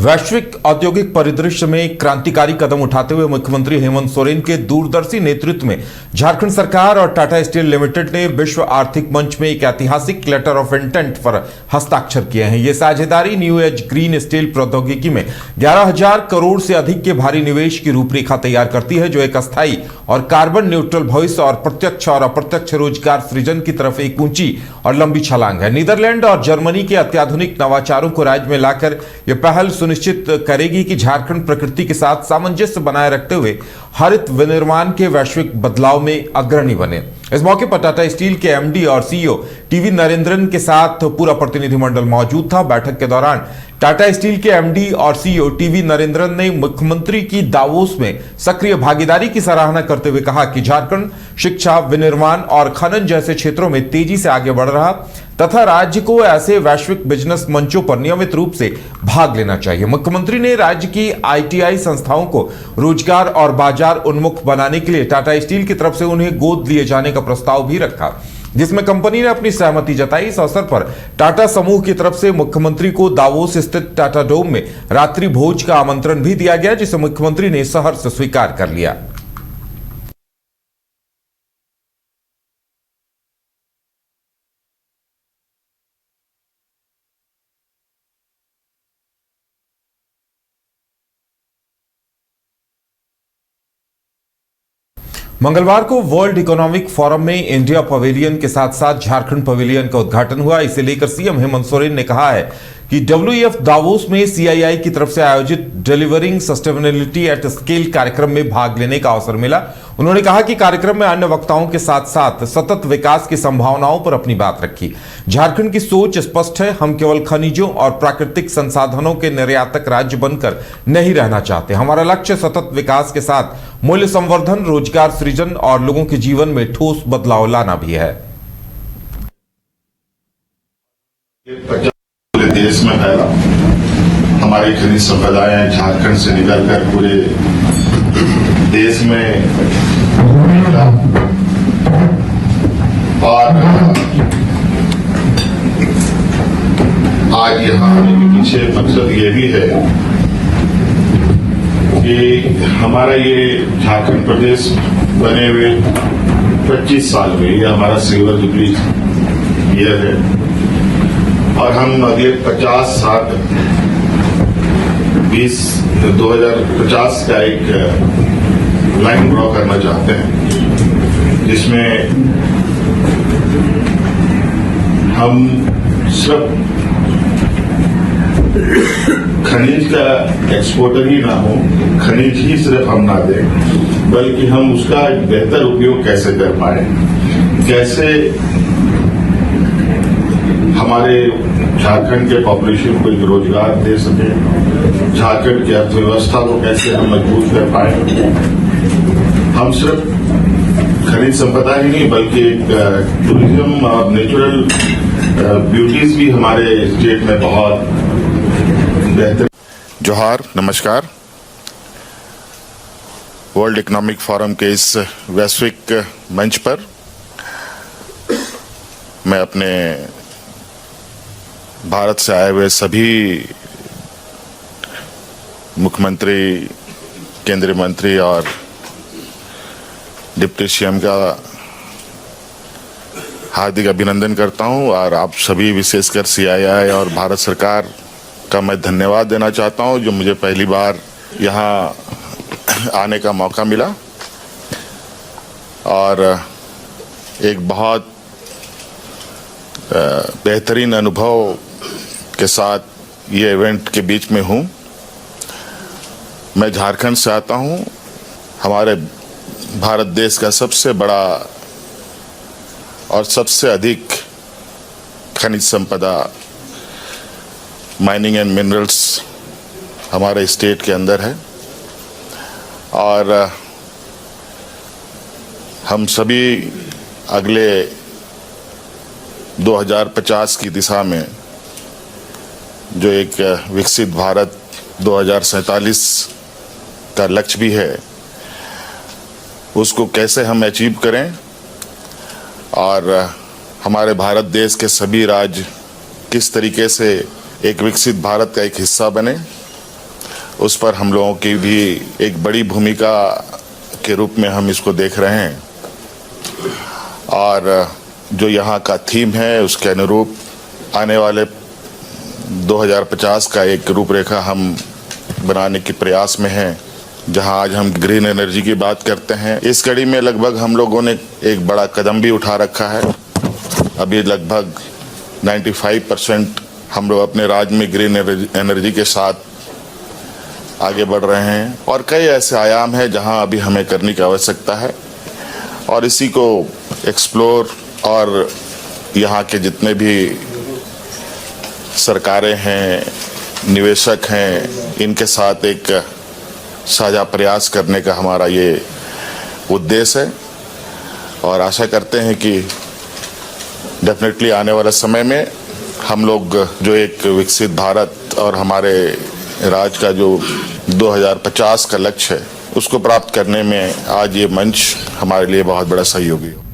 वैश्विक औद्योगिक परिदृश्य में क्रांतिकारी कदम उठाते हुए मुख्यमंत्री हेमंत सोरेन के दूरदर्शी नेतृत्व में झारखंड सरकार और टाटा स्टील लिमिटेड ने विश्व आर्थिक मंच में एक ऐतिहासिक लेटर ऑफ इंटेंट पर हस्ताक्षर किए हैं। ये साझेदारी न्यू एज ग्रीन स्टील प्रौद्योगिकी में 11,000 करोड़ से अधिक के भारी निवेश की रूपरेखा तैयार करती है, जो एक अस्थायी और कार्बन न्यूट्रल भविष्य और प्रत्यक्ष और अप्रत्यक्ष रोजगार सृजन की तरफ एक ऊंची और लंबी छलांग है। नीदरलैंड और जर्मनी के अत्याधुनिक नवाचारों को राज्य में लाकर यह पहल सुनिश्चित करेगी कि झारखंड प्रकृति के साथ सामंजस्य बनाए रखते हुए हरित विनिर्माण के वैश्विक बदलाव में अग्रणी बने। इस मौके पर टाटा स्टील के एमडी और सीईओ टीवी नरेंद्रन के साथ पूरा प्रतिनिधिमंडल मौजूद था। बैठक के दौरान टाटा स्टील के एमडी और सीईओ टीवी नरेंद्रन ने मुख्यमंत्री की दावोस में सक्रिय भागीदारी की सराहना करते हुए कहा कि झारखंड शिक्षा, विनिर्माण और खनन जैसे क्षेत्रों में तेजी से आगे बढ़ रहा तथा राज्य को ऐसे वैश्विक बिजनेस मंचों पर नियमित रूप से भाग लेना चाहिए। मुख्यमंत्री ने राज्य की आईटीआई संस्थाओं को रोजगार और बाजार उन्मुख बनाने के लिए टाटा स्टील की तरफ से उन्हें गोद लिए जाने का प्रस्ताव भी रखा, जिसमें कंपनी ने अपनी सहमति जताई। इस अवसर पर टाटा समूह की तरफ से मुख्यमंत्री को दावोस स्थित टाटा डोम में रात्रि भोज का आमंत्रण भी दिया गया, जिसे मुख्यमंत्री ने सहर्ष स्वीकार कर लिया। मंगलवार को वर्ल्ड इकोनॉमिक फोरम में इंडिया पवेलियन के साथ साथ झारखंड पवेलियन का उद्घाटन हुआ। इसे लेकर सीएम हेमंत सोरेन ने कहा है कि डब्ल्यूईएफ दावोस में सीआईआई की तरफ से आयोजित डिलीवरिंग सस्टेनेबिलिटी एट स्केल कार्यक्रम में भाग लेने का अवसर मिला। उन्होंने कहा कि कार्यक्रम में अन्य वक्ताओं के साथ साथ सतत विकास की संभावनाओं पर अपनी बात रखी। झारखंड की सोच स्पष्ट है, हम केवल खनिजों और प्राकृतिक संसाधनों के निर्यातक राज्य बनकर नहीं रहना चाहते। हमारा लक्ष्य सतत विकास के साथ मूल्य संवर्धन, रोजगार सृजन और लोगों के जीवन में ठोस बदलाव लाना भी है। देश में फैला हमारी खनिज संपदाएं झारखंड से निकलकर पूरे देश में और आज यहाँ आने के पीछे मकसद ये भी है कि हमारा ये झारखंड प्रदेश बने हुए 25 साल में ये हमारा सिल्वर जुबली ईयर है और हम अगले 50 साल 2050 का एक लाइन ड्रॉ करना चाहते हैं, जिसमें हम सिर्फ खनिज का एक्सपोर्टर ही ना हो, खनिज ही सिर्फ हम ना दें, बल्कि हम उसका एक बेहतर उपयोग कैसे कर पाए, कैसे हमारे झारखंड के पॉपुलेशन को एक रोजगार दे सके, झारखंड की अर्थव्यवस्था को कैसे हम मजबूत कर पाए। हम सिर्फ खनिज संपदा ही नहीं बल्कि एक टूरिज्म और नेचुरल ब्यूटीज भी हमारे स्टेट में बहुत बेहतर। जोहार, नमस्कार। वर्ल्ड इकोनॉमिक फोरम के इस वैश्विक मंच पर मैं अपने भारत से आए हुए सभी मुख्यमंत्री, केंद्रीय मंत्री और डिप्टी सीएम का हार्दिक अभिनंदन करता हूं और आप सभी, विशेषकर सीआईआई और भारत सरकार का मैं धन्यवाद देना चाहता हूं, जो मुझे पहली बार यहां आने का मौका मिला और एक बहुत बेहतरीन अनुभव के साथ ये इवेंट के बीच में हूँ। मैं झारखंड से आता हूँ। हमारे भारत देश का सबसे बड़ा और सबसे अधिक खनिज संपदा, माइनिंग एंड मिनरल्स हमारे स्टेट के अंदर है और हम सभी अगले 2050 की दिशा में जो एक विकसित भारत 2047 का लक्ष्य भी है, उसको कैसे हम अचीव करें और हमारे भारत देश के सभी राज्य किस तरीके से एक विकसित भारत का एक हिस्सा बने, उस पर हम लोगों की भी एक बड़ी भूमिका के रूप में हम इसको देख रहे हैं। और जो यहाँ का थीम है उसके अनुरूप आने वाले 2050 का एक रूपरेखा हम बनाने के प्रयास में हैं, जहां आज हम ग्रीन एनर्जी की बात करते हैं। इस कड़ी में लगभग हम लोगों ने एक बड़ा कदम भी उठा रखा है। अभी लगभग 95% हम लोग अपने राज्य में ग्रीन एनर्जी के साथ आगे बढ़ रहे हैं और कई ऐसे आयाम हैं जहां अभी हमें करने की आवश्यकता है और इसी को एक्सप्लोर और यहाँ के जितने भी सरकारें हैं, निवेशक हैं, इनके साथ एक साझा प्रयास करने का हमारा ये उद्देश्य है और आशा करते हैं कि डेफिनेटली आने वाले समय में हम लोग जो एक विकसित भारत और हमारे राज्य का जो 2050 का लक्ष्य है उसको प्राप्त करने में आज ये मंच हमारे लिए बहुत बड़ा सहयोगी हो।